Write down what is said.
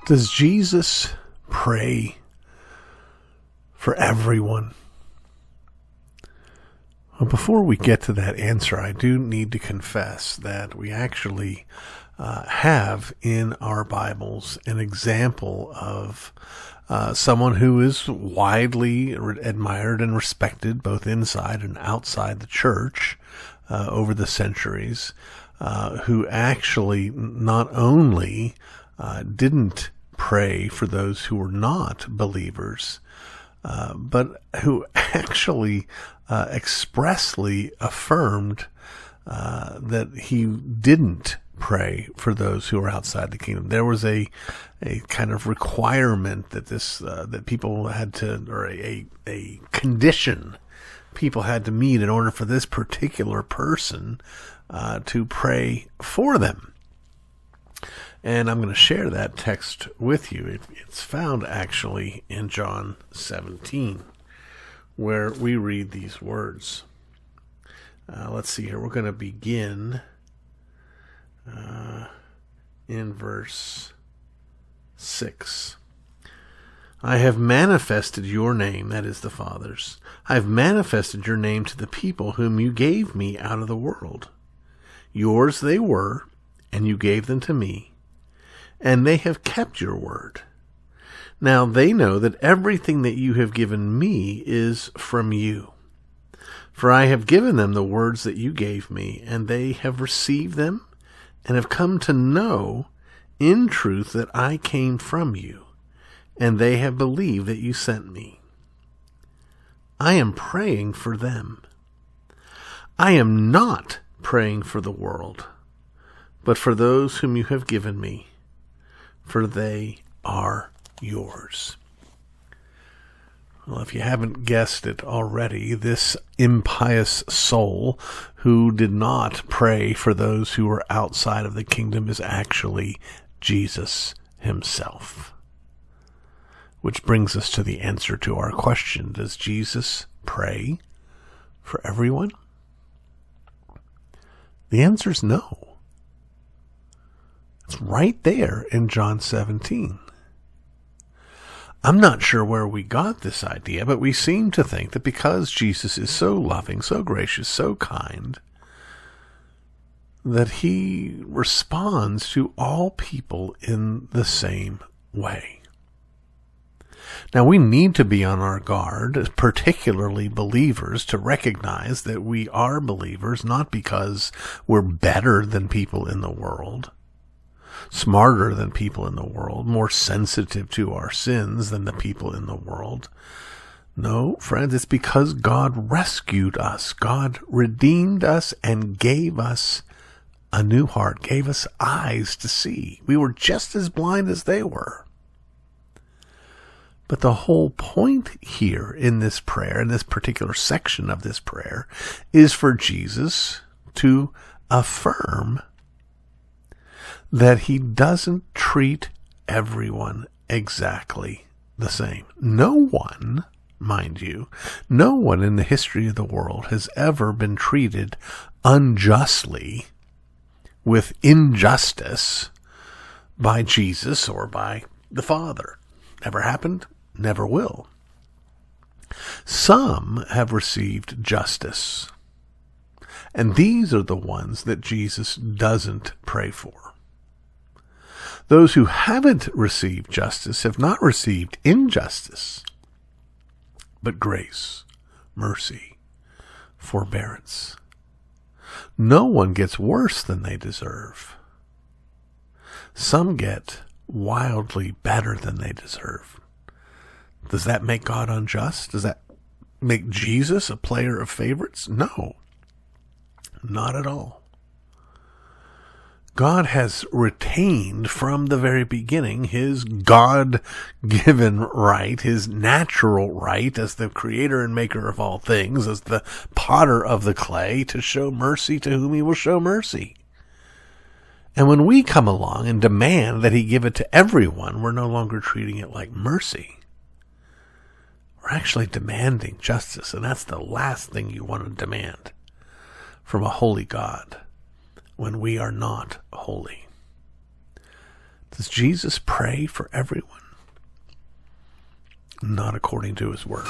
Does Jesus pray for everyone? Well, before we get to that answer, I do need to confess that we actually have in our Bibles an example of someone who is widely admired and respected both inside and outside the church over the centuries, who actually not only didn't pray for those who were not believers, but who actually expressly affirmed that he didn't pray for those who are outside the kingdom. There was a kind of requirement that that people had to, or a condition people had to meet in order for this particular person to pray for them. And I'm going to share that text with you. It's found actually in John 17, where we read these words. Let's see here. We're going to begin in verse 6. I have manifested your name, that is the Father's. I have manifested your name to the people whom you gave me out of the world. Yours they were, and you gave them to me, and they have kept your word. Now they know that everything that you have given me is from you. For I have given them the words that you gave me, and they have received them, and have come to know in truth that I came from you, and they have believed that you sent me. I am praying for them. I am not praying for the world, but for those whom you have given me, for they are yours. Well, if you haven't guessed it already, this impious soul who did not pray for those who were outside of the kingdom is actually Jesus himself. Which brings us to the answer to our question. Does Jesus pray for everyone? The answer is no. It's right there in John 17. I'm not sure where we got this idea, but we seem to think that because Jesus is so loving, so gracious, so kind, that he responds to all people in the same way. Now, we need to be on our guard, particularly believers, to recognize that we are believers not because we're better than people in the world, smarter than people in the world, more sensitive to our sins than the people in the world. No, friends, it's because God rescued us. God redeemed us and gave us a new heart, gave us eyes to see. We were just as blind as they were. But the whole point here in this prayer, in this particular section of this prayer, is for Jesus to affirm that he doesn't treat everyone exactly the same. No one, mind you, no one in the history of the world has ever been treated unjustly, with injustice, by Jesus or by the Father. Never happened, never will. Some have received justice, and these are the ones that Jesus doesn't pray for. Those who haven't received justice have not received injustice, but grace, mercy, forbearance. No one gets worse than they deserve. Some get wildly better than they deserve. Does that make God unjust? Does that make Jesus a player of favorites? No, not at all. God has retained from the very beginning his God-given right, his natural right as the creator and maker of all things, as the potter of the clay, to show mercy to whom he will show mercy. And when we come along and demand that he give it to everyone, we're no longer treating it like mercy. We're actually demanding justice, and that's the last thing you want to demand from a holy God when we are not holy. Does Jesus pray for everyone? Not according to his word.